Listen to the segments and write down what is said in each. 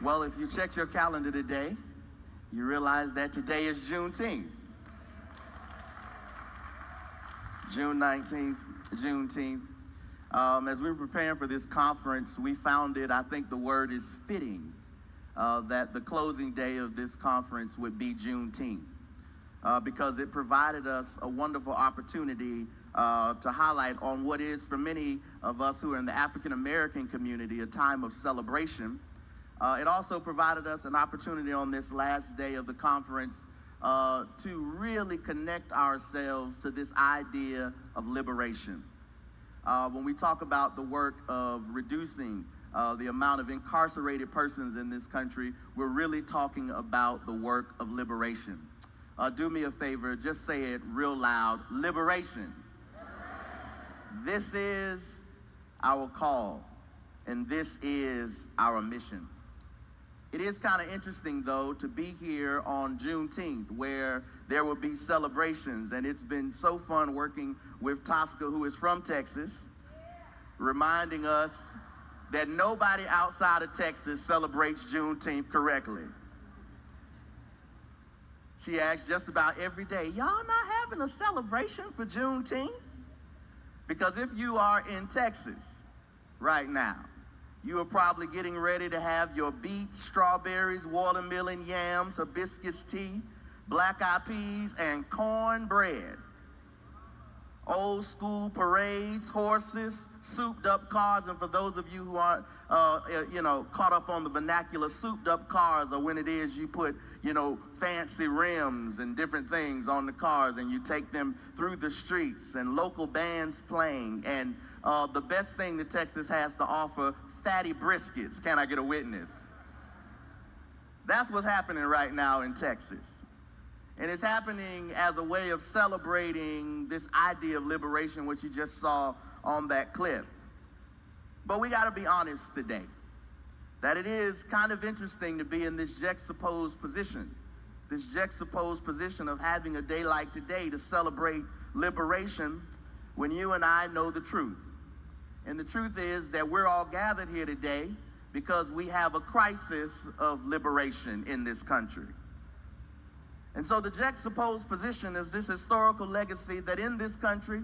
Well, if you checked your calendar today, you realize that today is Juneteenth. June 19th, Juneteenth. As we were preparing for this conference, we found it, I think the word is fitting, that the closing day of this conference would be Juneteenth, because it provided us a wonderful opportunity to highlight on what is, for many of us who are in the African American community, a time of celebration. It also provided us an opportunity on this last day of the conference to really connect ourselves to this idea of liberation. When we talk about the work of reducing the amount of incarcerated persons in this country, we're really talking about the work of liberation. Do me a favor, just say it real loud: liberation. This is our call, and this is our mission. It is kind of interesting, though, to be here on Juneteenth, where there will be celebrations, and it's been so fun working with Tosca, who is from Texas, reminding us that nobody outside of Texas celebrates Juneteenth correctly. She asks just about every day, y'all not having a celebration for Juneteenth? Because if you are in Texas right now, you are probably getting ready to have your beets, strawberries, watermelon, yams, hibiscus tea, black-eyed peas, and cornbread. Old school parades, horses, souped-up cars, and for those of you who aren't, caught up on the vernacular, souped-up cars are when it is you put, fancy rims and different things on the cars, and you take them through the streets, and local bands playing, and the best thing that Texas has to offer, fatty briskets. Can I get a witness? That's what's happening right now in Texas. And it's happening as a way of celebrating this idea of liberation, which you just saw on that clip. But we got to be honest today, that it is kind of interesting to be in this juxtaposed position of having a day like today to celebrate liberation when you and I know the truth. And the truth is that we're all gathered here today because we have a crisis of liberation in this country. And so the juxtaposed position is this historical legacy that in this country,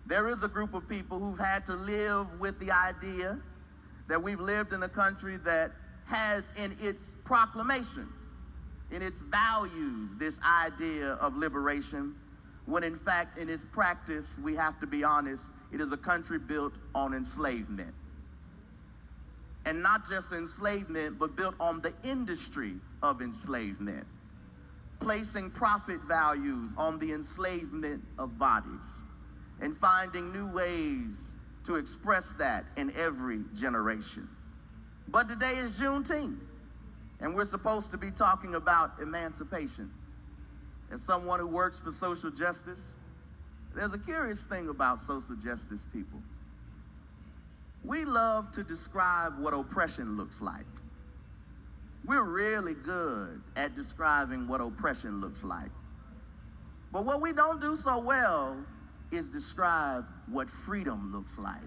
there is a group of people who've had to live with the idea that we've lived in a country that has in its proclamation, in its values, this idea of liberation, when in fact in its practice, we have to be honest, it is a country built on enslavement. And not just enslavement, but built on the industry of enslavement, placing profit values on the enslavement of bodies, and finding new ways to express that in every generation. But today is Juneteenth, and we're supposed to be talking about emancipation. As someone who works for social justice, there's a curious thing about social justice people. We love to describe what oppression looks like. We're really good at describing what oppression looks like. But what we don't do so well is describe what freedom looks like.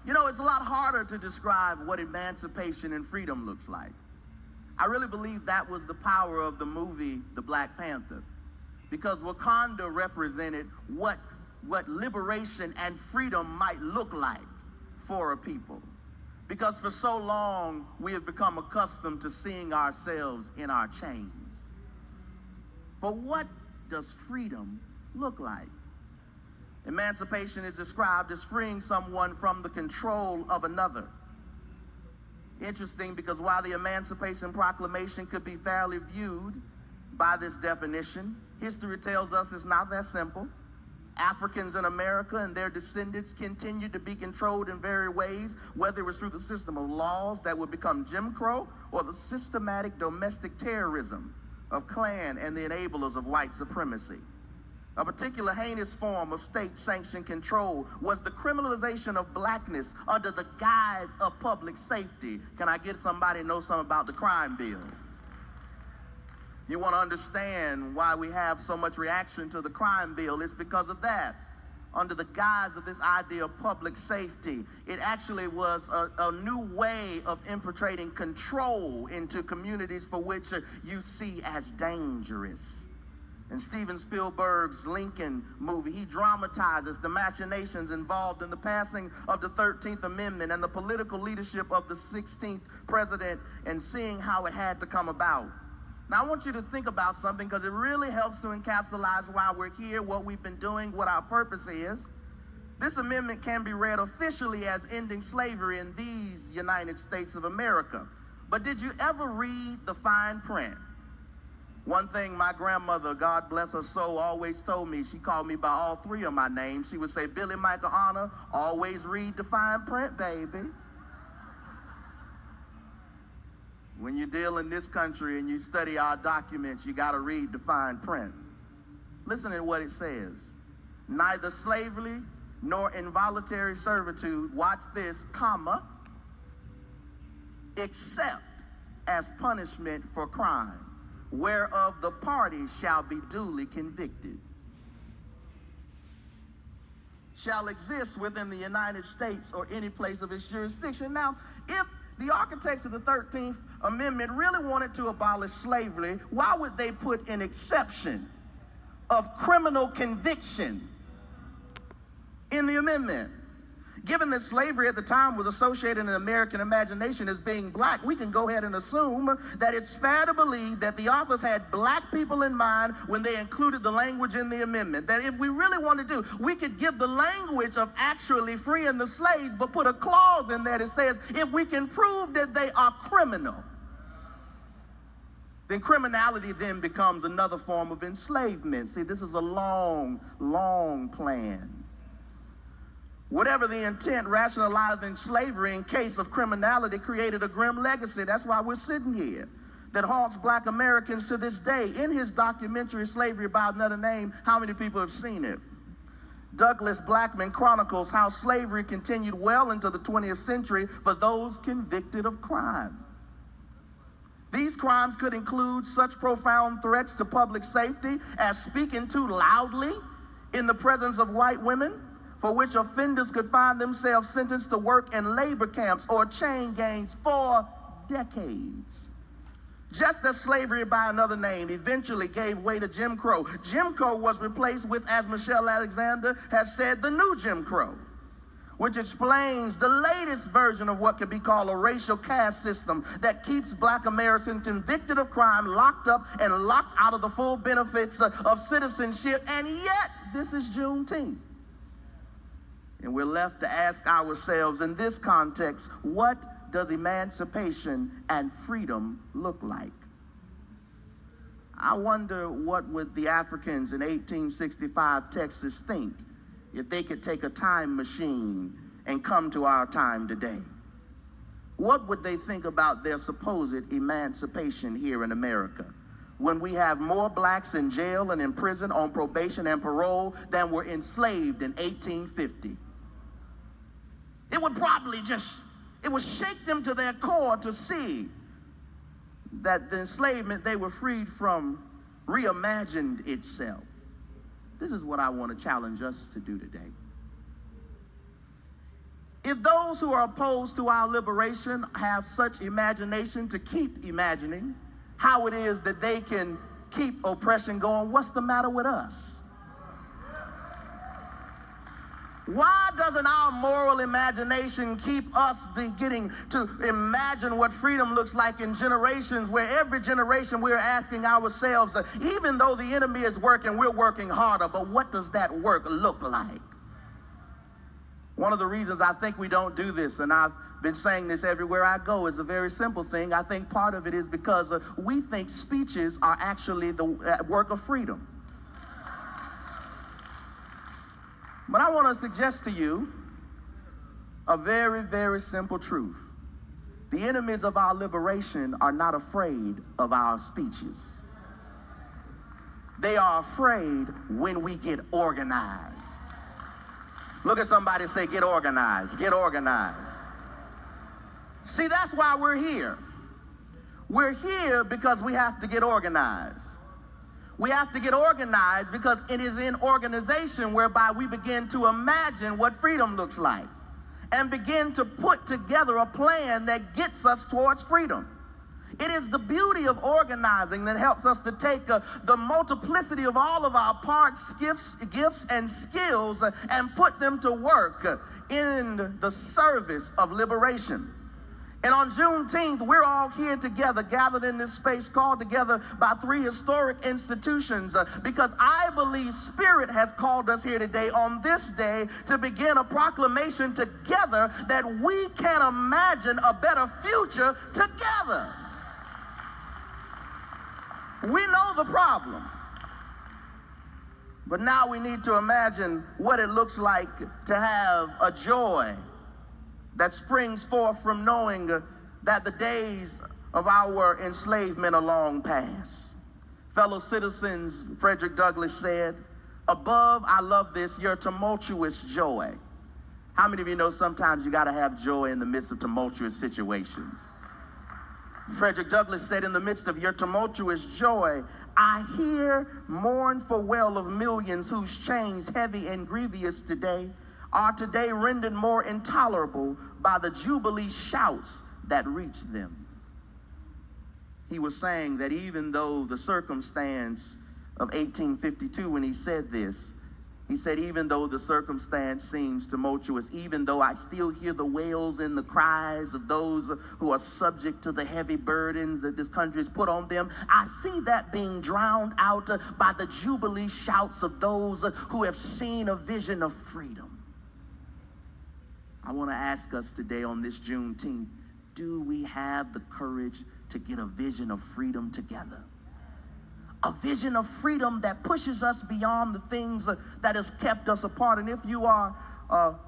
It's a lot harder to describe what emancipation and freedom looks like. I really believe that was the power of the movie, The Black Panther, because Wakanda represented what liberation and freedom might look like for a people. Because for so long, we have become accustomed to seeing ourselves in our chains. But what does freedom look like? Emancipation is described as freeing someone from the control of another. Interesting, because while the Emancipation Proclamation could be fairly viewed by this definition, history tells us it's not that simple. Africans in America and their descendants continue to be controlled in various ways, whether it was through the system of laws that would become Jim Crow or the systematic domestic terrorism of Klan and the enablers of white supremacy. A particular heinous form of state-sanctioned control was the criminalization of blackness under the guise of public safety. Can I get somebody to know something about the crime bill? You want to understand why we have so much reaction to the crime bill? It's because of that. under the guise of this idea of public safety. It actually was a new way of infiltrating control into communities for which you see as dangerous. In Steven Spielberg's Lincoln movie, he dramatizes the machinations involved in the passing of the 13th Amendment and the political leadership of the 16th president, and seeing how it had to come about. Now, I want you to think about something, because it really helps to encapsulate why we're here, what we've been doing, what our purpose is. This amendment can be read officially as ending slavery in these United States of America. But did you ever read the fine print? One thing my grandmother, God bless her soul, always told me, she called me by all three of my names. She would say, Billy Michael Honor, always read the fine print, baby. When you deal in this country and you study our documents, you got to read the fine print. Listen to what it says. Neither slavery nor involuntary servitude, watch this, comma, except as punishment for crime, whereof the party shall be duly convicted, shall exist within the United States or any place of its jurisdiction. Now, if the architects of the 13th Amendment really wanted to abolish slavery, why would they put an exception of criminal conviction in the amendment? Given that slavery at the time was associated in the American imagination as being black, we can go ahead and assume that it's fair to believe that the authors had black people in mind when they included the language in the amendment. That if we really want to we could give the language of actually freeing the slaves, but put a clause in there that says if we can prove that they are criminal, then criminality then becomes another form of enslavement. See, this is a long, long plan. Whatever the intent, rationalizing slavery in case of criminality created a grim legacy. That's why we're sitting here, that haunts black Americans to this day. In his documentary, Slavery by Another Name, how many people have seen it? Douglas Blackman chronicles how slavery continued well into the 20th century for those convicted of crime. These crimes could include such profound threats to public safety as speaking too loudly in the presence of white women, for which offenders could find themselves sentenced to work in labor camps or chain gangs for decades. Just as slavery by another name eventually gave way to Jim Crow, Jim Crow was replaced with, as Michelle Alexander has said, the new Jim Crow, which explains the latest version of what could be called a racial caste system that keeps black Americans convicted of crime locked up and locked out of the full benefits of citizenship. And yet, this is Juneteenth. And we're left to ask ourselves in this context, what does emancipation and freedom look like? I wonder what would the Africans in 1865 Texas think if they could take a time machine and come to our time today. What would they think about their supposed emancipation here in America, when we have more blacks in jail and in prison on probation and parole than were enslaved in 1850? It would probably it would shake them to their core to see that the enslavement they were freed from reimagined itself. This is what I want to challenge us to do today. If those who are opposed to our liberation have such imagination to keep imagining how it is that they can keep oppression going, what's the matter with us? Why doesn't our moral imagination keep us beginning to imagine what freedom looks like in generations, where every generation we're asking ourselves, even though the enemy is working, we're working harder, but what does that work look like? One of the reasons I think we don't do this, and I've been saying this everywhere I go, is a very simple thing. I think part of it is because we think speeches are actually the work of freedom. But I want to suggest to you a very, very simple truth. The enemies of our liberation are not afraid of our speeches. They are afraid when we get organized. Look at somebody and say, get organized, get organized. See, that's why we're here. We're here because we have to get organized. We have to get organized, because it is in organization whereby we begin to imagine what freedom looks like and begin to put together a plan that gets us towards freedom. It is the beauty of organizing that helps us to take the multiplicity of all of our parts, gifts, and skills and put them to work in the service of liberation. And on Juneteenth, we're all here together, gathered in this space, called together by three historic institutions, because I believe Spirit has called us here today on this day to begin a proclamation together that we can imagine a better future together. We know the problem, but now we need to imagine what it looks like to have a joy that springs forth from knowing that the days of our enslavement are long past. Fellow citizens, Frederick Douglass said, "Above," I love this, "your tumultuous joy." How many of you know sometimes you got to have joy in the midst of tumultuous situations? Frederick Douglass said, "In the midst of your tumultuous joy, I hear mournful wail of millions whose chains, heavy and grievous today, are today rendered more intolerable by the jubilee shouts that reach them." He was saying that even though the circumstance of 1852, when he said this, he said, even though the circumstance seems tumultuous, even though I still hear the wails and the cries of those who are subject to the heavy burdens that this country has put on them, I see that being drowned out by the jubilee shouts of those who have seen a vision of freedom. I want to ask us today on this Juneteenth, do we have the courage to get a vision of freedom together? A vision of freedom that pushes us beyond the things that has kept us apart. And if you are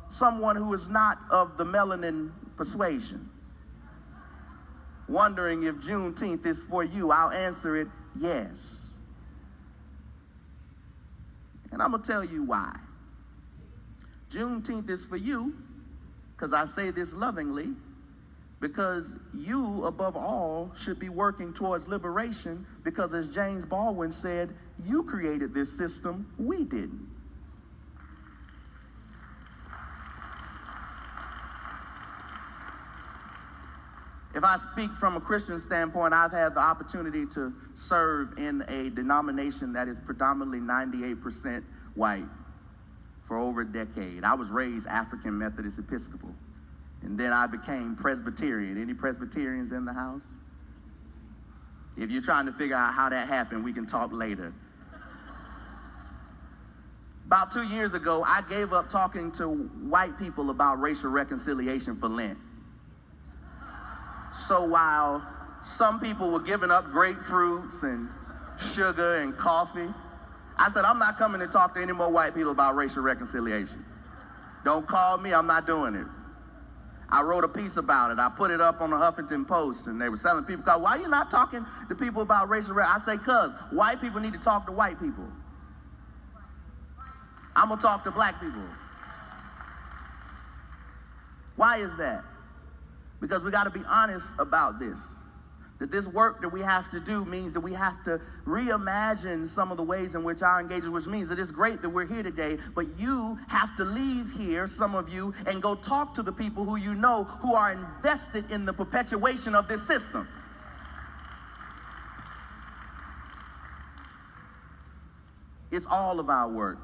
someone who is not of the melanin persuasion, wondering if Juneteenth is for you, I'll answer it, yes. And I'm going to tell you why. Juneteenth is for you, because I say this lovingly, because you, above all, should be working towards liberation, because as James Baldwin said, you created this system, we didn't. If I speak from a Christian standpoint, I've had the opportunity to serve in a denomination that is predominantly 98% white for over a decade. I was raised African Methodist Episcopal. And then I became Presbyterian. Any Presbyterians in the house? If you're trying to figure out how that happened, we can talk later. About 2 years ago, I gave up talking to white people about racial reconciliation for Lent. So while some people were giving up grapefruits and sugar and coffee, I said, I'm not coming to talk to any more white people about racial reconciliation. Don't call me, I'm not doing it. I wrote a piece about it. I put it up on the Huffington Post, and they were telling people, why are you not talking to people about racial reconciliation? I say, because white people need to talk to white people. I'm going to talk to black people. Why is that? Because we got to be honest about this. That this work that we have to do means that we have to reimagine some of the ways in which our engagement, which means that it's great that we're here today, but you have to leave here, some of you, and go talk to the people who you know who are invested in the perpetuation of this system. It's all of our work.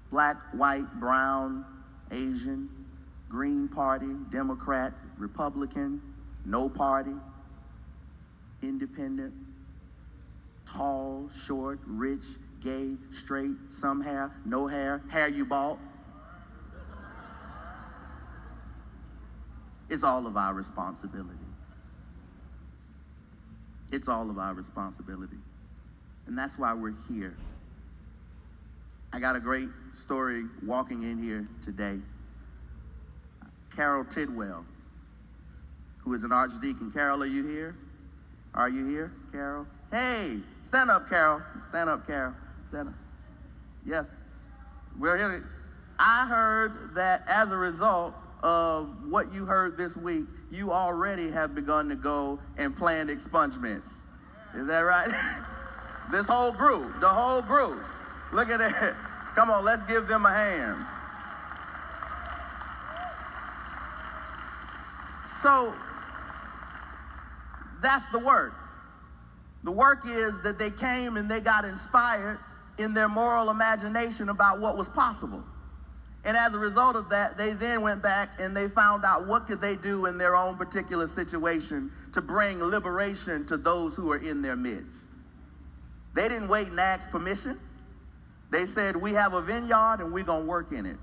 Black, white, brown, Asian, Green Party, Democrat, Republican, no party, independent, tall, short, rich, gay, straight, some hair, no hair, hair you bought. It's all of our responsibility. It's all of our responsibility. And that's why we're here. I got a great story walking in here today. Carol Tidwell, who is an archdeacon. Carol, are you here? Are you here, Carol? Hey, stand up, Carol. Stand up, Carol. Stand up. Yes. We're here. I heard that as a result of what you heard this week, you already have begun to go and plan expungements. Is that right? This whole group, the whole group. Look at it. Come on, let's give them a hand. So that's the work. The work is that they came and they got inspired in their moral imagination about what was possible. And as a result of that, they then went back and they found out what could they do in their own particular situation to bring liberation to those who are in their midst. They didn't wait and ask permission. They said, we have a vineyard and we're going to work in it.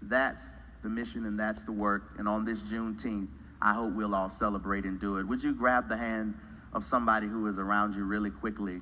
That's the mission and that's the work. And on this Juneteenth, I hope we'll all celebrate and do it. Would you grab the hand of somebody who is around you really quickly?